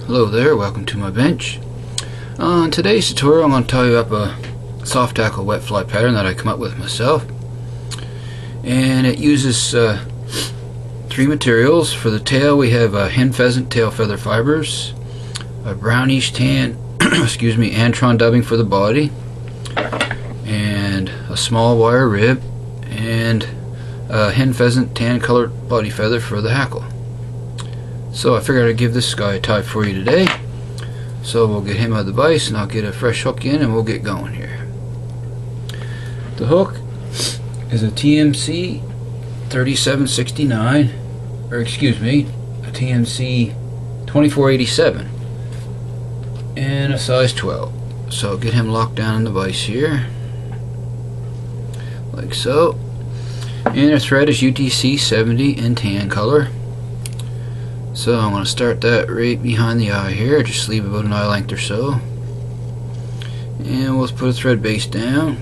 Hello there, welcome to my bench. On today's tutorial I'm going to tie up a soft tackle wet fly pattern that I come up with myself, and it uses three materials. For the tail we have hen pheasant tail feather fibers, a brownish tan antron dubbing for the body, and a small wire rib, and a hen pheasant tan colored body feather for the hackle. So I figured I'd give this guy a tie for you today. So we'll get him out of the vise and I'll get a fresh hook in and we'll get going here. The hook is a TMC 3769, or excuse me, a TMC 2487 and a size 12. So I'll get him locked down in the vise here, like so. And our thread is UTC 70 in tan color. So I'm going to start that right behind the eye here, just leave about an eye length or so. And we'll put a thread base down.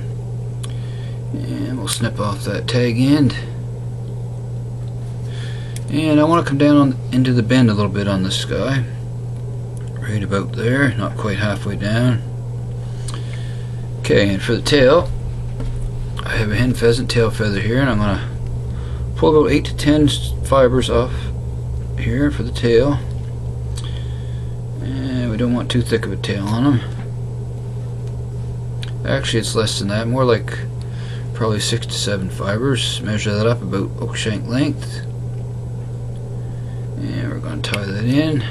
And we'll snip off that tag end. And I want to come down into the bend a little bit on this guy. Right about there, not quite halfway down. Okay, and for the tail, I have a hen pheasant tail feather here, and I'm going to pull about 8 to 10 fibers off here for the tail, and we don't want too thick of a tail on them. Actually it's less than that, more like probably 6 to 7 fibers. Measure that up about hook shank length, and we're going to tie that in,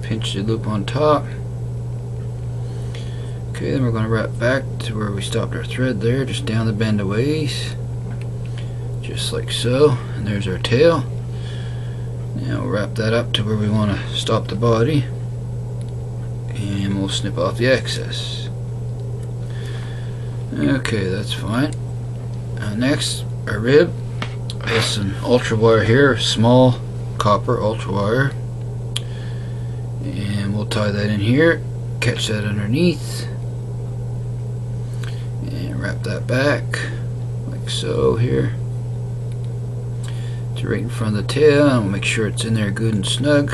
pinch the loop on top. Okay, then we're going to wrap back to where we stopped our thread there, just down the bend a ways, just like so, and there's our tail. Now we'll wrap that up to where we want to stop the body, and we'll snip off the excess. Okay, that's fine. Next, our rib has some ultra wire here, small copper ultra wire, and we'll tie that in here, catch that underneath, and wrap that back like so here, right in front of the tail, and we'll make sure it's in there good and snug.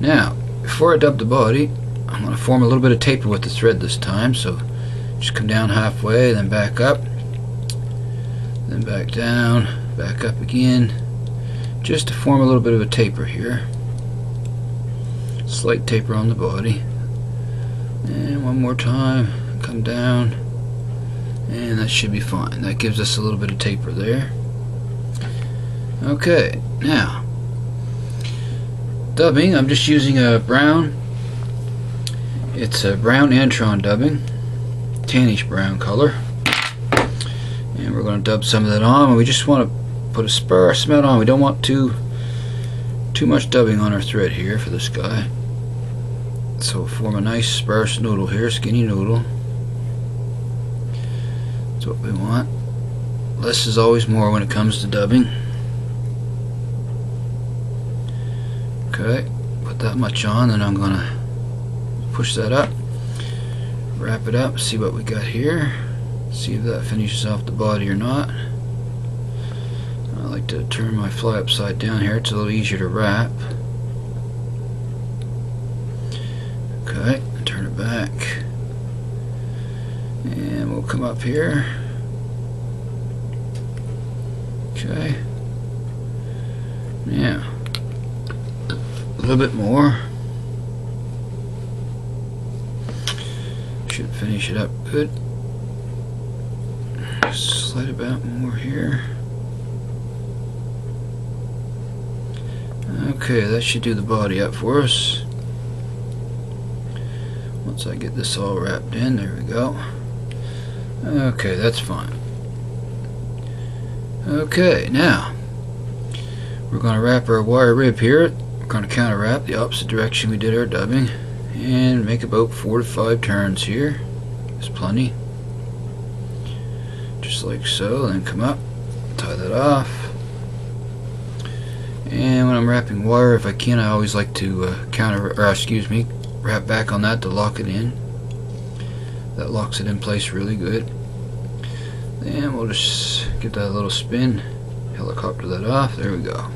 Now, before I dub the body, I'm going to form a little bit of taper with the thread this time, so just come down halfway, then back up, then back down, back up again, just to form a little bit of a taper here. Slight taper on the body. And one more time, come down, and that should be fine. That gives us a little bit of taper there. Okay, now dubbing, I'm just using a brown, it's a brown antron dubbing, tannish brown color, and we're going to dub some of that on, and we just want to put a sparse amount on. We don't want too much dubbing on our thread here for this guy, so we'll form a nice sparse noodle here, skinny noodle. That's what we want. Less is always more when it comes to dubbing. Okay, put that much on, and I'm gonna push that up, wrap it up, see what we got here, see if that finishes off the body or not. I like to turn my fly upside down here, it's a little easier to wrap. Okay, turn it back, and we'll come up here. Okay, yeah. A little bit more. Should finish it up good. Slide about more here. Okay, that should do the body up for us. Once I get this all wrapped in, there we go. Okay, that's fine. Okay, now we're going to wrap our wire rib here. Going to counter wrap the opposite direction we did our dubbing, and make about 4 to 5 turns here. That's plenty, just like so. Then come up, tie that off, and when I'm wrapping wire, if I can, I always like to wrap back on that to lock it in. That locks it in place really good. Then we'll just give that a little spin, helicopter that off. There we go.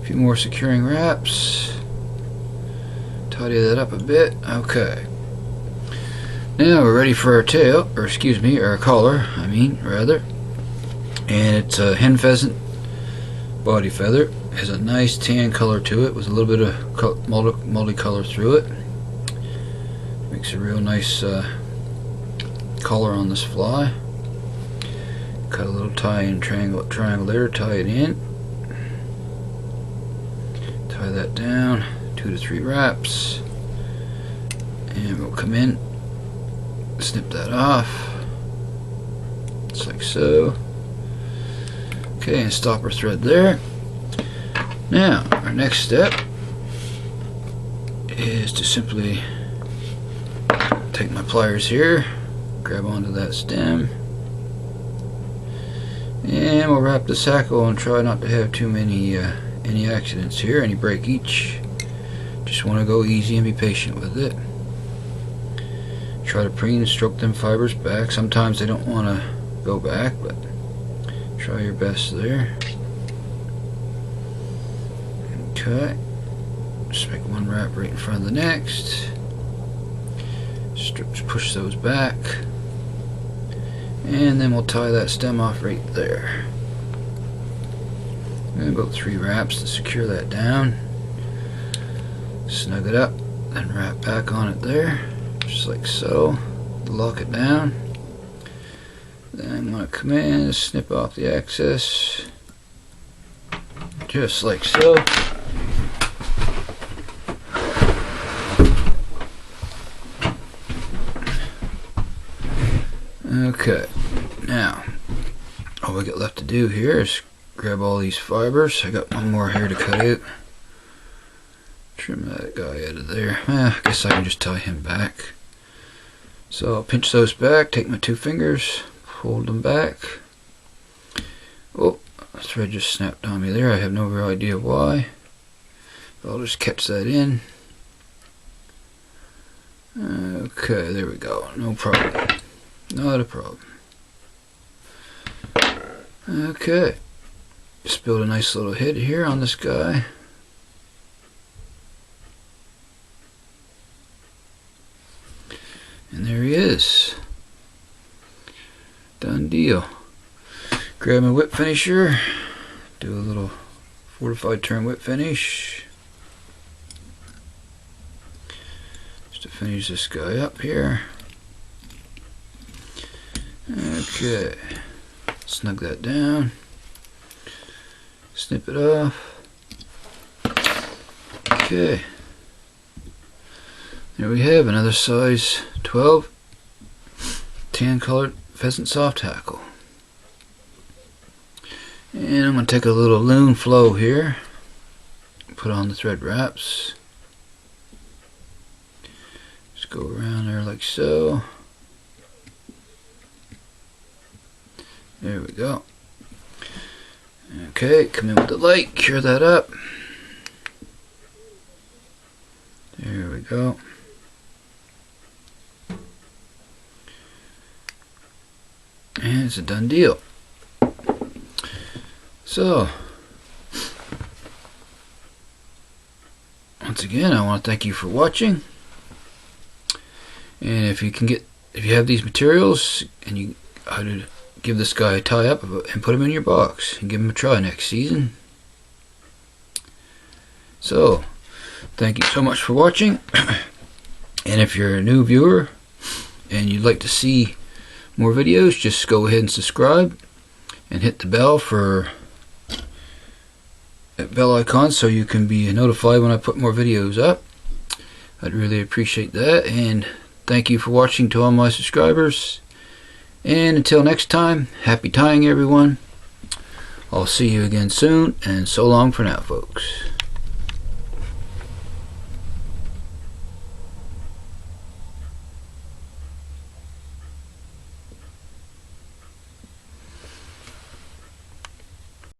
few more securing wraps. Tidy that up a bit. Okay. Now we're ready for our tail, or excuse me, our collar, rather. And it's a hen pheasant body feather. It has a nice tan color to it with a little bit of multicolor through it. Makes a real nice collar on this fly. Cut a little tie-in triangle there, tie it in. Tie that down, 2 to 3 wraps. And we'll come in, snip that off, just like so. Okay, and stop our thread there. Now, our next step is to simply take my pliers here, grab onto that stem, and we'll wrap this hackle and try not to have too many any accidents here, any breakage. Just want to go easy and be patient with it. Try to preen and stroke them fibers back. Sometimes they don't want to go back, but try your best there. Okay, just make one wrap right in front of the next. Just push those back, and then we'll tie that stem off right there. And about 3 wraps to secure that down. Snug it up, then wrap back on it there, just like so. Lock it down. Then I'm going to come in, snip off the excess, just like so. Okay, now all we got left to do here is grab all these fibers. I got one more here to cut out. Trim that guy out of there. I guess I can just tie him back. So I'll pinch those back, take my 2 fingers, hold them back. Oh, the thread just snapped on me there. I have no real idea why. But I'll just catch that in. Okay, there we go. No problem. Not a problem. Okay. Just build a nice little head here on this guy. And there he is. Done deal. Grab my whip finisher. Do a little fortified turn whip finish. Just to finish this guy up here. Okay, snug that down, snip it off. Okay, there we have another size 12 tan colored pheasant soft hackle. And I'm going to take a little loon flow here, put on the thread wraps, just go around there like so. There we go. Okay, come in with the light, cure that up. There we go. And it's a done deal. So, once again, I want to thank you for watching. And if you have these materials and you how to give this guy a tie up and put him in your box and give him a try next season. So, thank you so much for watching. And if you're a new viewer and you'd like to see more videos, just go ahead and subscribe and hit the bell for that bell icon so you can be notified when I put more videos up. I'd really appreciate that, and thank you for watching to all my subscribers. And until next time, happy tying everyone. I'll see you again soon, and so long for now, folks.